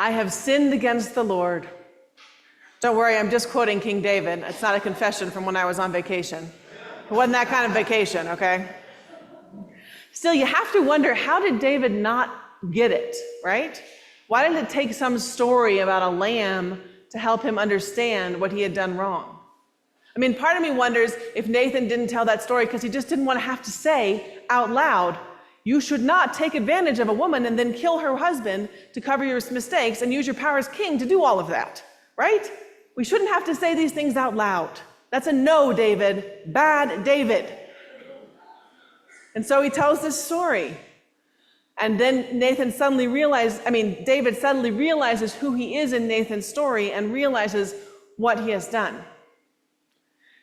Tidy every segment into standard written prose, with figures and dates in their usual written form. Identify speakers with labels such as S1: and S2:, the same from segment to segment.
S1: I have sinned against the Lord. Don't worry, I'm just quoting King David. It's not a confession from when I was on vacation. It wasn't that kind of vacation, okay? Still, you have to wonder, how did David not get it, right? Why did it take some story about a lamb to help him understand what he had done wrong? I mean, part of me wonders if Nathan didn't tell that story because he just didn't want to have to say out loud, you should not take advantage of a woman and then kill her husband to cover your mistakes and use your power as king to do all of that, right? We shouldn't have to say these things out loud. That's a no, David. Bad David. And so he tells this story. And then David suddenly realizes who he is in Nathan's story and realizes what he has done.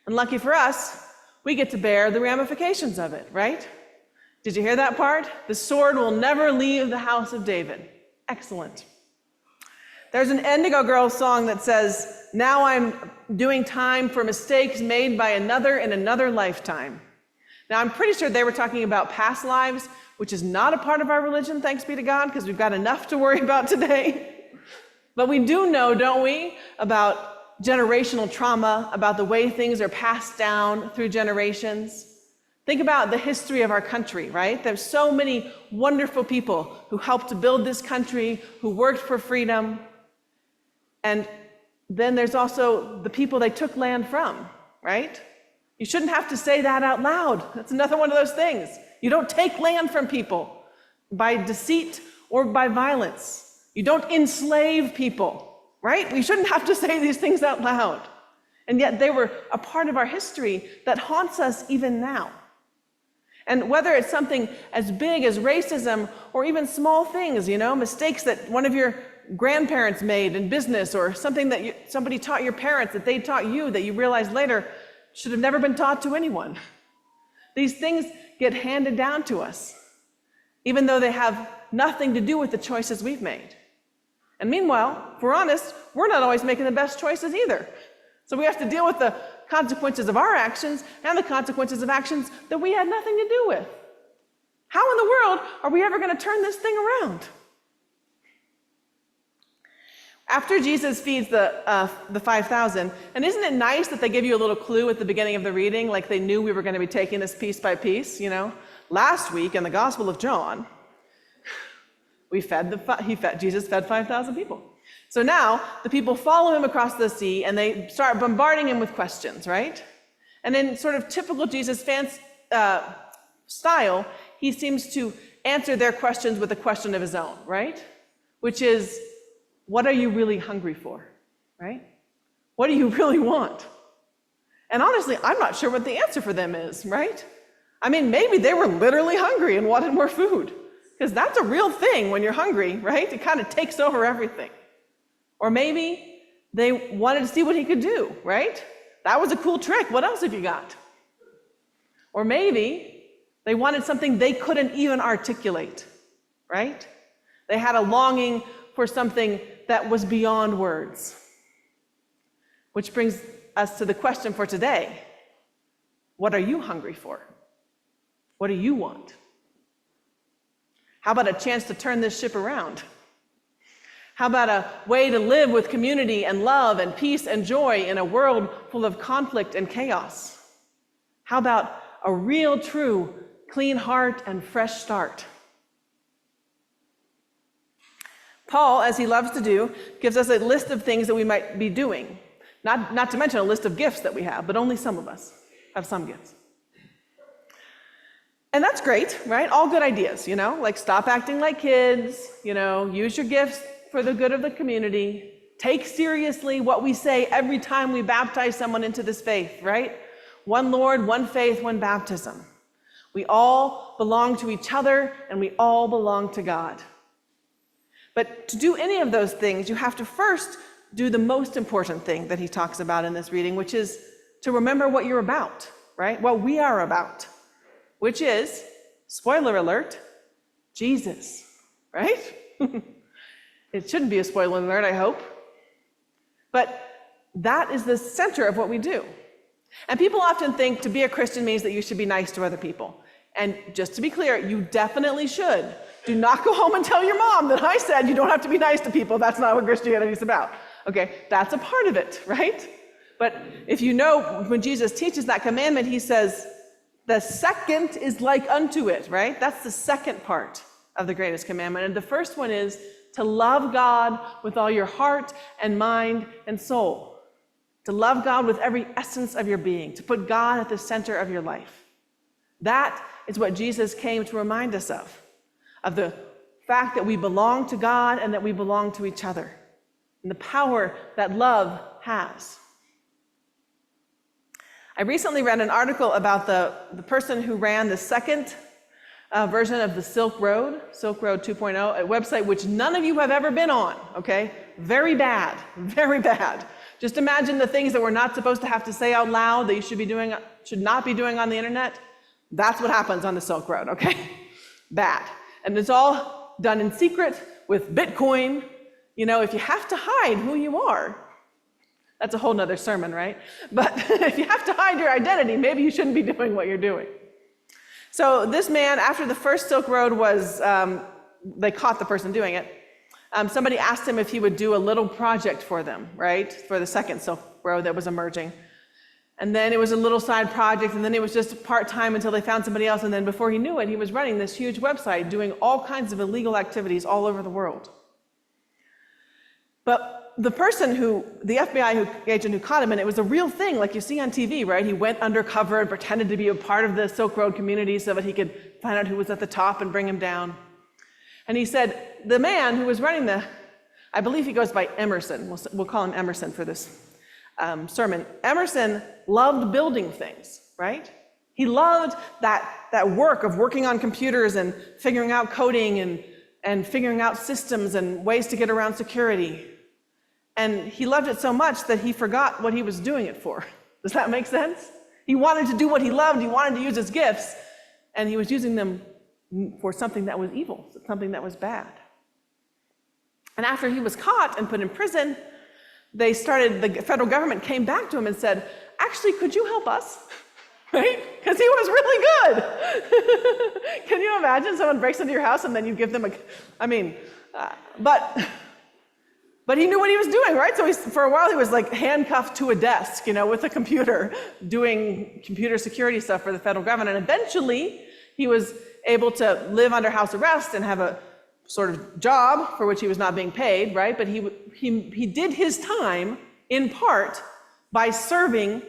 S1: And lucky for us, we get to bear the ramifications of it, right? Did you hear that part? The sword will never leave the house of David. Excellent. There's an Indigo Girls song that says, now I'm doing time for mistakes made by another in another lifetime. Now, I'm pretty sure they were talking about past lives, which is not a part of our religion, thanks be to God, because we've got enough to worry about today. But we do know, don't we, about generational trauma, about the way things are passed down through generations. Think about the history of our country, right? There's so many wonderful people who helped to build this country, who worked for freedom. And then there's also the people they took land from, right? You shouldn't have to say that out loud. That's another one of those things. You don't take land from people by deceit or by violence. You don't enslave people, right? We shouldn't have to say these things out loud. And yet they were a part of our history that haunts us even now. And whether it's something as big as racism or even small things, mistakes that one of your grandparents made in business or something that somebody taught your parents that they taught you that you realized later should have never been taught to anyone. These things get handed down to us, even though they have nothing to do with the choices we've made. And meanwhile, if we're honest, we're not always making the best choices either. So we have to deal with the consequences of our actions and the consequences of actions that we had nothing to do with. How in the world are we ever going to turn this thing around? After Jesus feeds the 5,000, and isn't it nice that they give you a little clue at the beginning of the reading, like they knew we were going to be taking this piece by piece, Last week in the Gospel of John, Jesus fed 5,000 people. So now the people follow him across the sea and they start bombarding him with questions, right? And in sort of typical Jesus style, he seems to answer their questions with a question of his own, right? Which is, what are you really hungry for, right? What do you really want? And honestly, I'm not sure what the answer for them is, right? I mean, maybe they were literally hungry and wanted more food, because that's a real thing when you're hungry, right? It kind of takes over everything. Or maybe they wanted to see what he could do, right? That was a cool trick. What else have you got? Or maybe they wanted something they couldn't even articulate, right? They had a longing for something that was beyond words. Which brings us to the question for today. What are you hungry for? What do you want? How about a chance to turn this ship around? How about a way to live with community and love and peace and joy in a world full of conflict and chaos? How about a real, true, clean heart and fresh start? Paul, as he loves to do, gives us a list of things that we might be doing. Not to mention a list of gifts that we have, but only some of us have some gifts. And that's great, right? All good ideas, like stop acting like kids, use your gifts for the good of the community. Take seriously what we say every time we baptize someone into this faith, right? One Lord, one faith, one baptism. We all belong to each other and we all belong to God. But to do any of those things, you have to first do the most important thing that he talks about in this reading, which is to remember what you're about, right? What we are about, which is, spoiler alert, Jesus, right? It shouldn't be a spoiler alert, I hope. But that is the center of what we do. And people often think to be a Christian means that you should be nice to other people. And just to be clear, you definitely should. Do not go home and tell your mom that I said you don't have to be nice to people. That's not what Christianity is about. Okay, that's a part of it, right? But if you know, when Jesus teaches that commandment, he says, the second is like unto it, right? That's the second part of the greatest commandment. And the first one is to love God with all your heart and mind and soul. To love God with every essence of your being. To put God at the center of your life. That is what Jesus came to remind us of the fact that we belong to God and that we belong to each other, and the power that love has. I recently read an article about the person who ran the second version of the Silk Road 2.0, a website which none of you have ever been on, okay? Very bad, very bad. Just imagine the things that we're not supposed to have to say out loud that you should not be doing on the internet. That's what happens on the Silk Road, okay? Bad. And it's all done in secret with Bitcoin. You know, if you have to hide who you are, that's a whole nother sermon, right? But if you have to hide your identity, maybe you shouldn't be doing what you're doing. So this man, after the first Silk Road was, they caught the person doing it, somebody asked him if he would do a little project for them, right? For the second Silk Road that was emerging. And then it was a little side project, and then it was just part-time until they found somebody else, and then before he knew it, he was running this huge website doing all kinds of illegal activities all over the world. But the person the FBI agent who caught him, and it was a real thing, like you see on TV, right? He went undercover and pretended to be a part of the Silk Road community so that he could find out who was at the top and bring him down. And he said, the man who was running I believe he goes by Emerson, we'll call him Emerson for this sermon. Emerson loved building things, right? He loved that work of working on computers and figuring out coding and figuring out systems and ways to get around security. And he loved it so much that he forgot what he was doing it for. Does that make sense? He wanted to do what he loved, he wanted to use his gifts, and he was using them for something that was evil, something that was bad. And after he was caught and put in prison, the federal government came back to him and said, actually, could you help us? Right? Because he was really good. Can you imagine someone breaks into your house and then you give them but he knew what he was doing, right? So for a while he was like handcuffed to a desk, with a computer, doing computer security stuff for the federal government. And eventually he was able to live under house arrest and have a sort of job for which he was not being paid, right? But he did his time in part by serving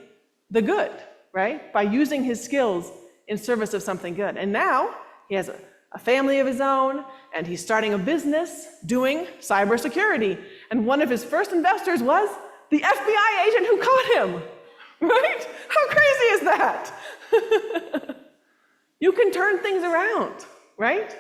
S1: the good, right? By using his skills in service of something good. And now he has a family of his own, and he's starting a business doing cybersecurity. And one of his first investors was the FBI agent who caught him, right? How crazy is that? You can turn things around, right?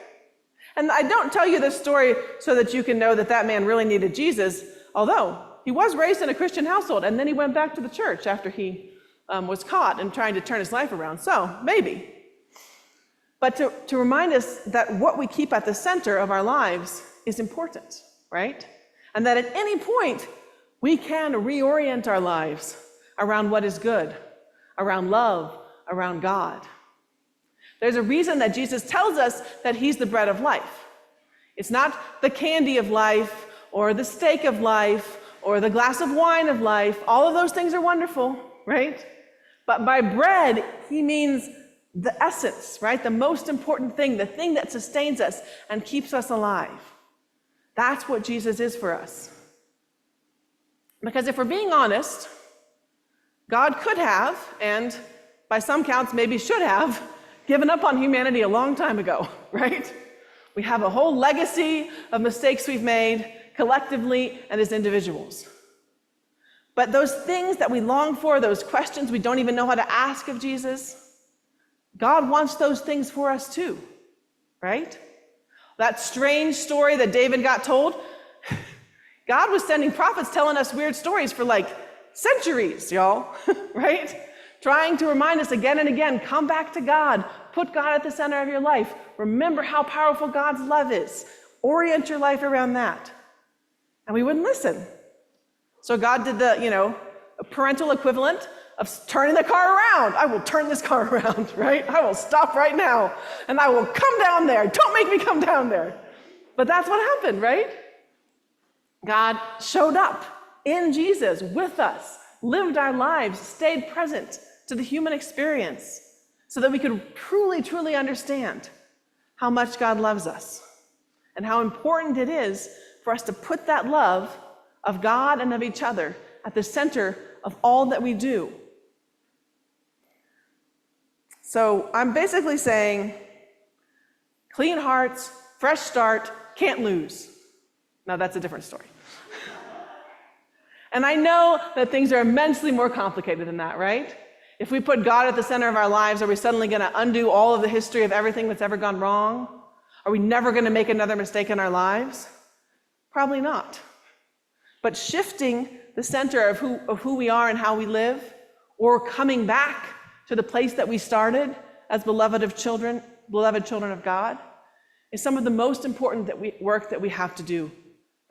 S1: And I don't tell you this story so that you can know that man really needed Jesus, although he was raised in a Christian household, and then he went back to the church after he was caught and trying to turn his life around. So, maybe. But to remind us that what we keep at the center of our lives is important, right? And that at any point, we can reorient our lives around what is good, around love, around God. There's a reason that Jesus tells us that he's the bread of life. It's not the candy of life, or the steak of life, or the glass of wine of life. All of those things are wonderful, right? But by bread, he means the essence, right? The most important thing, the thing that sustains us and keeps us alive. That's what Jesus is for us. Because if we're being honest, God could have, and by some counts maybe should have, given up on humanity a long time ago, right? We have a whole legacy of mistakes we've made collectively and as individuals. But those things that we long for, those questions we don't even know how to ask of Jesus, God wants those things for us too, right? That strange story that David got told, God was sending prophets telling us weird stories for like centuries, y'all, right? Trying to remind us again and again, come back to God, put God at the center of your life, remember how powerful God's love is, orient your life around that. And we wouldn't listen. So God did a parental equivalent of turning the car around. I will turn this car around, right? I will stop right now, and I will come down there. Don't make me come down there. But that's what happened, right? God showed up in Jesus with us, lived our lives, stayed present to the human experience so that we could truly, truly understand how much God loves us and how important it is for us to put that love of God and of each other at the center of all that we do. So I'm basically saying, clean hearts, fresh start, can't lose. Now that's a different story. And I know that things are immensely more complicated than that, right? If we put God at the center of our lives, are we suddenly going to undo all of the history of everything that's ever gone wrong? Are we never going to make another mistake in our lives? Probably not. But shifting the center of who we are and how we live, or coming back to the place that we started as beloved children of God, is some of the most important work that we have to do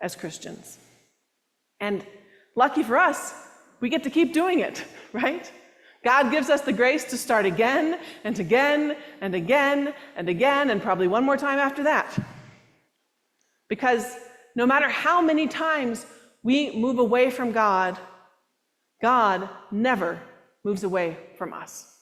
S1: as Christians. And lucky for us, we get to keep doing it, right? God gives us the grace to start again and again and again and again, and probably one more time after that. Because no matter how many times we move away from God, God never moves away from us.